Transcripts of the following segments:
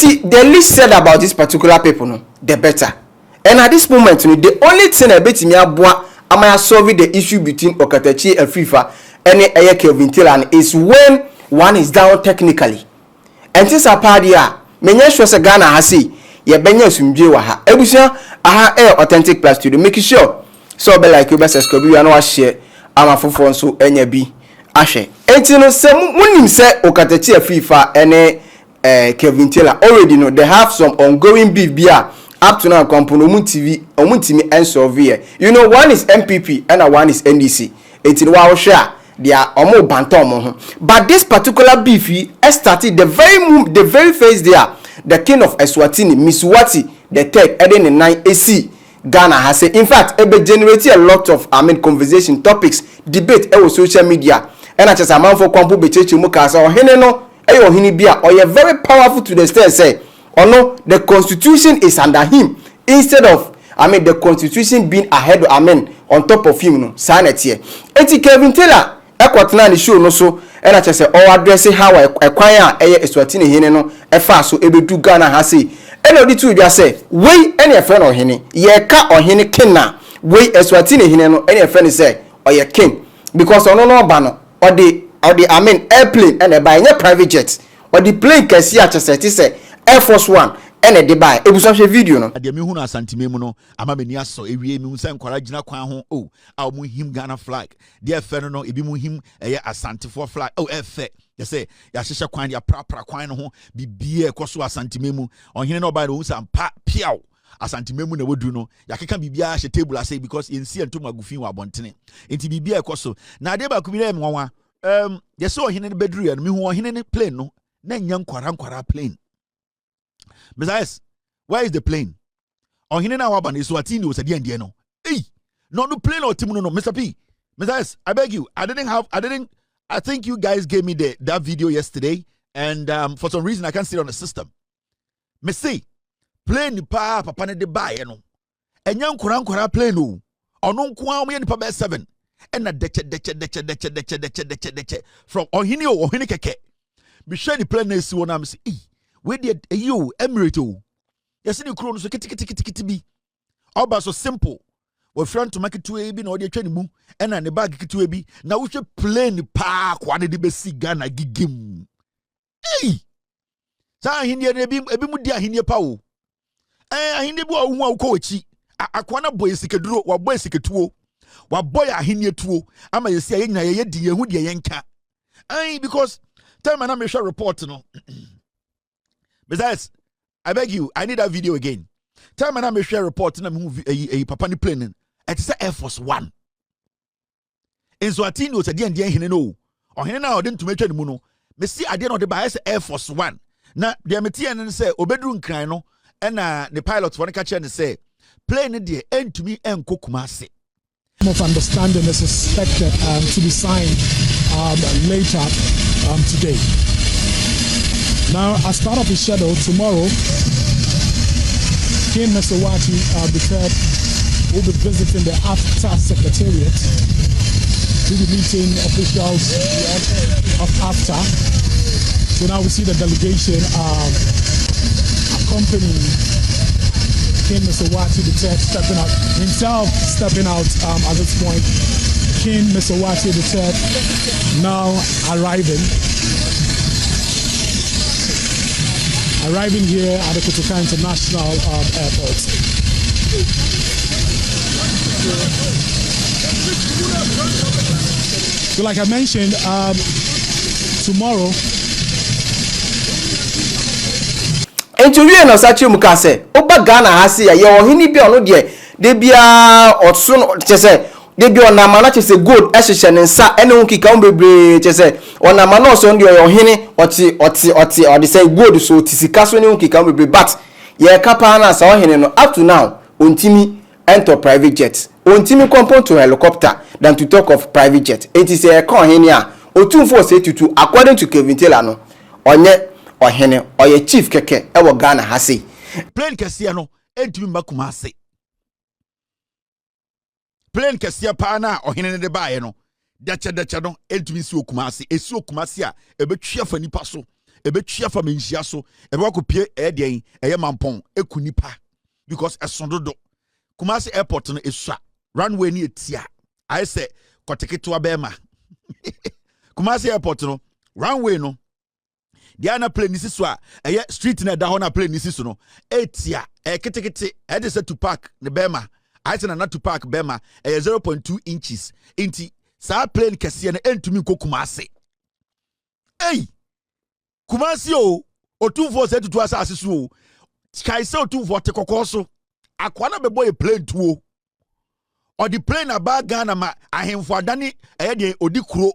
The least said about this particular people, no, the better. And at this moment, the only thing I bet me am solving the issue between Okatakyie and Afrifa and Kelvin is when one is down technically. And this a party menya sure say Ghana has say ye benya sumdwe wa ha. Ebusia aha authentic plus studio make sure so be like you best subscribe you na share amafofo nso enya bi ahwe. Enti no se munim se Okatakyie Afrifa ene Kelvin already know they have some ongoing beef bia up to now compono omuntimi ensolve. You know, one is MPP and one is NDC. Enti no wa share they are almost bantom. But this particular beefy started the very first there. The king of Eswatini, Mswati, the third, Eden in 9 AC. Ghana has said, in fact, it generated a lot of conversation topics, debate on social media. And I just a man for Kwampu Bechechi Mukasa or Heneno, or Hinibia, or you're very powerful to the state say, or no, the constitution is under him. Instead of the constitution being ahead on top of him, no, sign here. Eti Kelvin Taylor. Ekwatena ni show no so e na chese o address how ekwan a eye Eswatini hene no e fa so ebedu Ghana ha sei e na odi tu dwa se wei ene e fe no hene ye ka ohene kina wei Eswatini hene no ene e fe ni se oye king because ono no ba no odi airplane ene ba nye private jet odi plane kasi a chese ti se Air Force One ene de ba ebuso hwe video no ade me hu na santimemu no ama mani aso ewie me hu se nkwara gina kwan ho o a mo him Ghana flag de efe no ebi mo him eye asantefo flag o efe ye say ya hyehyɛ kwan ya pra kwan no ho bibie ekoso asantimemu ohene no ba no hu sam pa piaw asantimemu na wodu no yakeka bibia hye table ase because yensi entom agufin wa bontene enti bibia ekoso na ade ba kumire mwanwa ye say ohene ne bedru ya no me hu ohene ne plane no na nya nkwara plane. Messias, where is the plane? On hine na waba ni Mswati was a DND no. Hey, no plane or team no. Mr. P, Messias, I beg you. I think you guys gave me that video yesterday, and for some reason I can't see it on the system. Me say, plane ni papa ne de buy no. Enya nkura plane no. Ono nko am ye nipa be 7. And na deche from ohine keke. Be share the plane na si wona am say, we did you emirate yes the crown so kiti bi oba so simple we friend to market to bi na odi atwa ni mu na ne bag kiti bi na wo hwe plane pa kwa ne de besi Ghana gigim sa ahinde na ebi mu di ahinde pa o ahinde bi ohu akọ ochi akwa na boy sikeduro wa boy siketuo wa boy ahinde tuo ama yesi ayenya ye di ye hu de yenka because time na me share report no. Besides, I beg you, I need that video again. Tell me now me share report na me a papa ni plane. It is Air Force One. In Mswati was a DND hene no. O hene na odin to me twa ni mu no. Me see ade no de ba Air Force One. Na de me tie ne say obedru nkran no na the pilot for ka che ne say plane de entumi enko Kumasi. Of understanding is expected to be signed later today. Now, as part of the schedule, tomorrow, King Mswati III will be visiting the Afrifa Secretariat. We'll be meeting officials of Afrifa. So now we see the delegation accompanying King Mswati III stepping out at this point. King Mswati III now arriving here at the Okatakyie International Airport. So like I mentioned, tomorrow. Enti wie no sachi mukase oba Ghana ha se ya ye ohini bi ono de bia otso no chese de bi onama na chese gold ehhehye ne nsa ene hu kika bebre chese onama na so ndi ohini oti say gold so tisika so ne hu kika bebre but ye kapa na sa ohini no up to now ontimi enter private jet ontimi compound to helicopter than to talk of private jet. Enti say e ka ohini a Otumfuo say tutu according to Kelvin no onye ohene oye chief keke ewo Ghana ha sei plane kese no entumi mba Kumasi. Plane kese pa na ohene ne de baaye no dacha no entumi si Kumasi esi Kumasi a ebetwa fa nipa so ebetwa fa menhia so ebe akopie den eye mampon ekunipa because esondodo Kumasi airport no esua runway ni etia I say koteketo abema Kumasi airport no runway no dia na plane nisi so a street na da ho na plane nisi so no etia ketekete dey say to park ne bema I say na to park bema 0.2 inches inti sa plane kese na entumi nko Kumasi hey Kumasi o Otumfuo say tutu asase so o kai say Otumfuo te kokoso akwana bebo e plane tuo or the plane aba Ghana ma ahemfo adane de odi kuro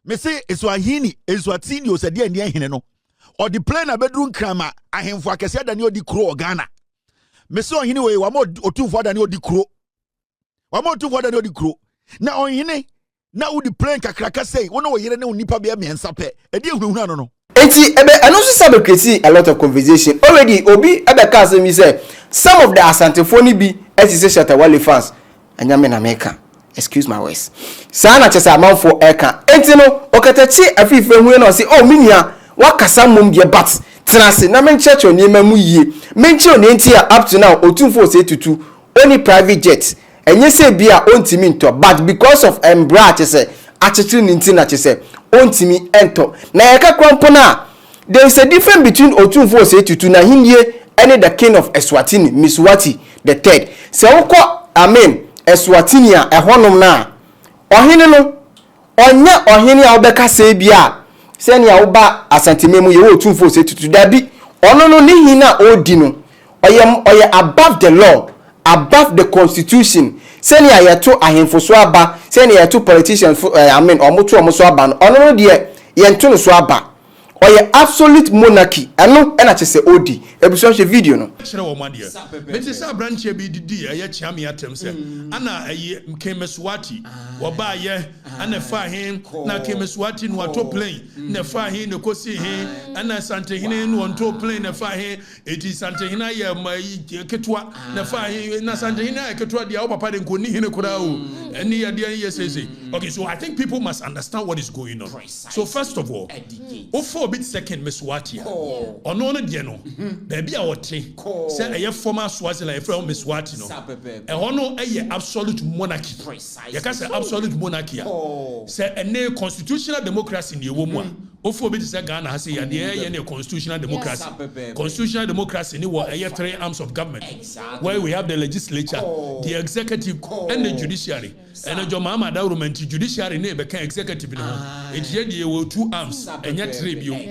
me say Eswahini Eswatini o sede ani ahene no or the plane abedru nkrama ahemfo akese adane odi kuro Ghana me say ohene we wa mo Otumfuo adane odi kuro na ohene na udi plane kakraka say wono wo yere ne onipa be miensa pe edi ehunahuna no enti ebe and also sabe create a lot of conversation already obi ebe ka say me say some of the Asantefo bi say Shatawale fans anyame na meka excuse my words sana chesa amanfo eka enti no Okatakyie Afrifa hu no say oh minia wakasa mom de bat tenase na menchurch oni mamu yie menchi oni enti up to now Otumfuo say tutu only private jet enye say bia ontimi nto but because of embra chese achichiri ninti na chese ontimi ento na yeka kwampo na there is a difference between Otumfuo say tutu na hindie any the king of Mswati Mswati the third se woko amen Eswatini a ehonum na ohene no onya ohene a obeka se bia se ne a woba asantememu ye Otumfuo say tutu dabi ono no ni hina odi no oye above the law above the constitution se ne ayeto ahemfo so aba se ne ayeto politicians amen omoto omoso aba no ono no de yento no so aba oye absolute monarchy eno na chese odi ebuso video no kire wo made meti sa branch bi didi eye chiame atem se ana eye Mswati wo ba ye ana fa hin na Mswati no wato plane na fa hin no kosi hin ana Santehine no onto plane na fa hin eti Santehine ye mai ketwa na fa hin na Santehine ye ketwa dia wo papa de nkoni hin kura o eni ye de ye say okay so I think people must understand what is going on. So first of all bit second Mswati ono no de no baby a wote say eye former Swaziland e from Mswati no e hono eye absolute monarchy ye ka say absolute monarchy say ene constitutional democracy ne wo mu a ofo bit say Ghana ha say ye ne constitutional democracy ni wo eye three arms of government where we have the legislature the executive and the judiciary and the Mama government judiciary ne be kan executive no e je de wo two arms enye tribune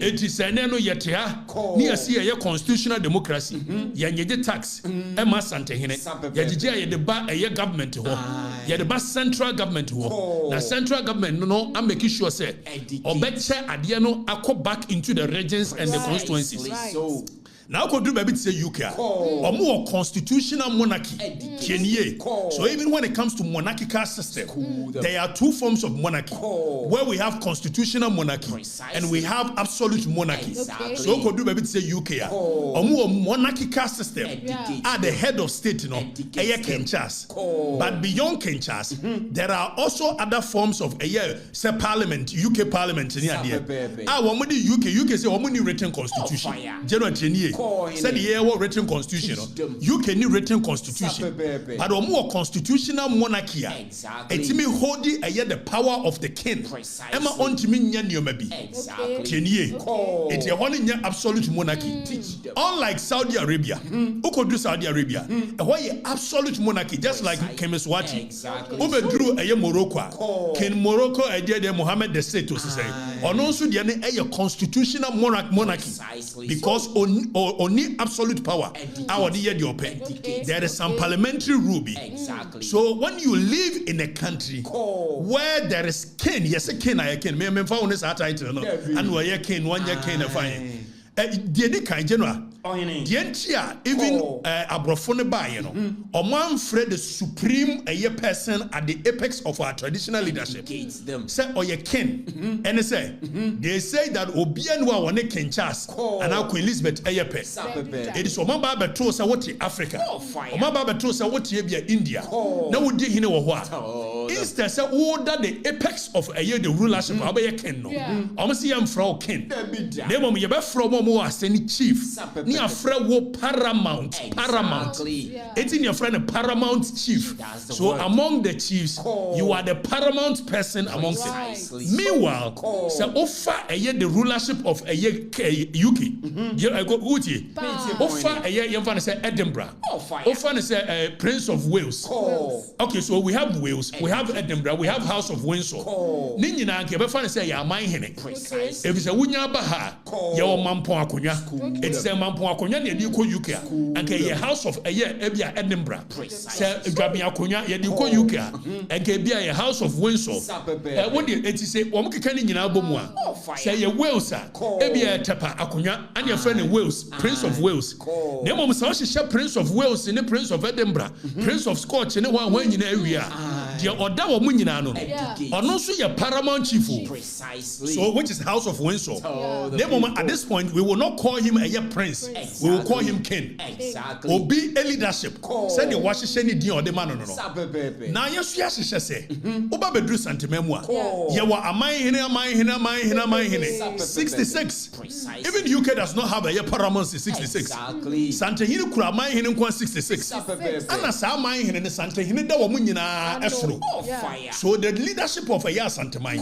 it is an no yete ha ni asi ye constitutional democracy ye nyeje tax e ma Santehine ye gije ye de ba ye government ho ye de ba central government ho na central government no am make sure say obeche ade no akọ back into the regions and the constituencies. So now could do baby say UK or more constitutional monarchy. So even when it comes to monarchical system, there are two forms of monarchy where we have constitutional monarchy and we have absolute monarchy. So could do baby say UK or more monarchical system at the head of state, you know, Kenchas. But beyond Kenchas, there are also other forms of say parliament, UK parliament in the UK say omuni written constitution. General said the written constitution. You can need written constitution. But a more constitutional monarchy. It's me holding the power of the king. Emma on to me maybe. It's a holding absolute monarchy. Unlike Saudi Arabia, who could do Saudi Arabia? Why absolute monarchy, just like Mswati. Over drew a Morocco. King Morocco idea the Mohammed the state to say. Or also the constitutional monarchy. Because only absolute power. There is some parliamentary rule. So when you live in a country where there is king, yes, a king, I can. Me found this title, no, and where king, 1 year king, fine. The kind general. The entire even abrofone ba you know or man Fred the supreme person at the apex of our traditional leadership say or your king and they say that obianwa one king Charles and now Queen Elizabeth ayepe it is omaba beto say what Africa omaba beto say what India now we dey hine wo ho instead say order the apex of a year the rulership abeye ken no almost see am from ken dem mo ye be from mo aseni chief ni afra wo paramount eti your friend a paramount chief so among the chiefs you are the paramount person amongst it. Meanwhile say offer a year the rulership of a year UK I go uti offer a year you say Edinburgh offer say Prince of Wales. Okay, so we have Wales, we have Edinburgh, we have House of Windsor. Ni nyina nke be fa say ya man hene. If you say wunya ba ha, ya o mampo akonya. It say mampo akonya na di ko UK anke ye House of ebia Edinburgh. Say dwabe akonya ye di ko UK anke bia ye House of Windsor. What it say wo mkeka ni nyina bomu a. Say ye Wales ebia tepa akonya and your friend in Wales, Prince of Wales. Na mom say she Prince of Wales ni Prince of Edinburgh, Prince of Scotch ni one nyina area. The order wo mu nyina no. Ono so ye paramount chief. Precisely. So which is House of Windsor. At this point we will not call him a prince. Exactly. We will call him king. Exactly. Obi a leadership. Say the washishe ni din ode man no. Na yesu ya hihye se. Oba bedru santememu a. Ye wa aman hene 66. Precisely. Even UK does not have a paramount 66. Exactly. Santehine kura aman hene kwa 66. Ana sa aman hene ne santehine da wo mu nyina esro. So the leadership of a year Santemai.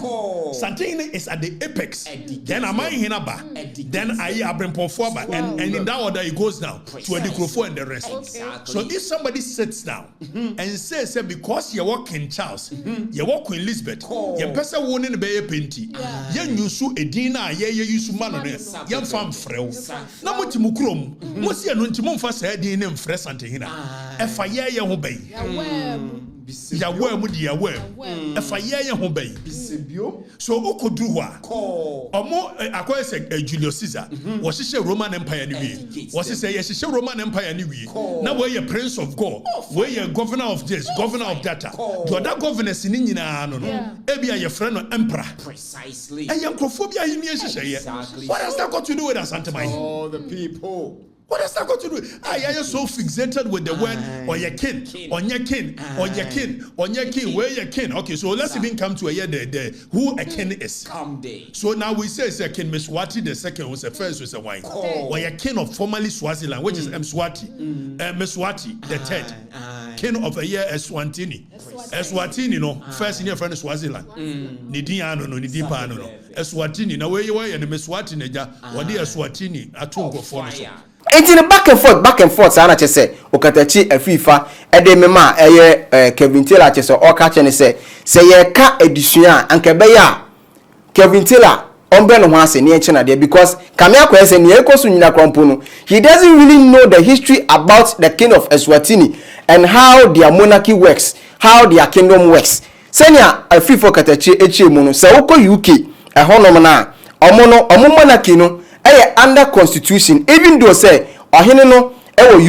Santehine is at the apex. Then aman hene ba. Then aye abrempofo ba and in that order it goes down to Edikrofo and the rest. Exactly. So if somebody sits down and says because you work in Charles, you work in Elizabeth, you person won be a penti. Ye nyusu edina ye yusu mano ne. Ye fam freo. Na motimu krom. Mo se no ntimo mfa sa edin ne mfre Santehine. Efa ye ho bai. Ya wem di ya wem efa ye ho bai so okodu ho a omo akoye se Julius Caesar wo hihye Roman Empire ni wi wo se ye hihye Roman Empire ni wi na wo ye prince of God wo ye governor of this governor of that the other governors ni nyina no ebia ye friend no emperor precisely e ye nkrofobia hi ni hihye what has that got to do with us Santemai? All the people. What has that got to do? Are you so fixated with the word or your kin, on your kin, on your kin, on your kin, where your kin? Okay, so let's even come to a year the who a kin is. So now we say it's a kin Mswati, the second was the first was a wine. Or your kin of formerly Swaziland, which is Mswati. Mswati, the third. King of a year Eswatini. Eswatini, no, first in your friend Swaziland. Nidiano, no, Nidipano, no. Eswatini, now where you are in the Mswati, what the Eswatini, Atungo for. It's in a back and forth. Sana chese Okatakyie Afrifa ede mema Kelvin Taylor chese Okatakyie say ye ka edusua anke be ya Kelvin Taylor ombe no ho ase ne eche na de because kamia kwa ese ne ekoso nyina krompo no he doesn't really know the history about the king of Eswatini and how their monarchy works, how their kingdom works. Senya Afrifa Okatakyie eche mu no se woko UK ehonom na omo monarchy no under constitution, even though say ohene no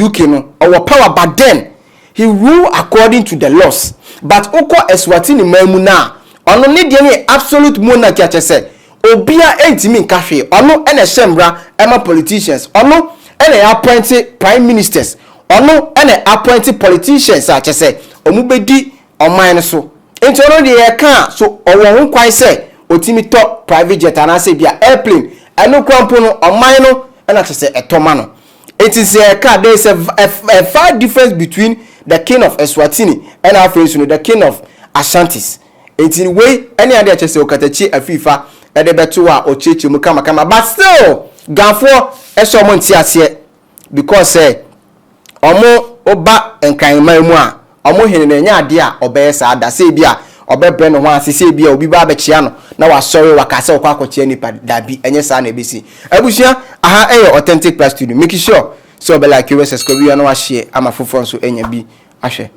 UK no or power, but then he rule according to the laws. But oko Eswatini mamu na ono ne de ne absolute monarchy ache say obia entimi nkahwe ono ene shembra ema politicians ono ene appoint prime ministers ono ene appoint politicians ache say omubedi oman so enti ono de ye kan so owo ho kwan say otimi to private jet anase bia airplane eno kwampo no oman no na say etoma no. It is a car. There is a far difference between the king of Eswatini and our friends, the king of Ashantis. It's in way any other chese Okatakyie Afrifa and the betua or cheche mukama kama, but still Ganfo esomon ti ase because omo oba enkan mamu a omo hene na nya ade a obeye sa da se bia obebre no ho asese bia obi ba bechia no na wasori wakase okwa akochia nipa dabi enye sa na ebesi abusua aha authentic plus studio make sure so be like you subscribe you na wa share ama fofo nso enya bi ahwe.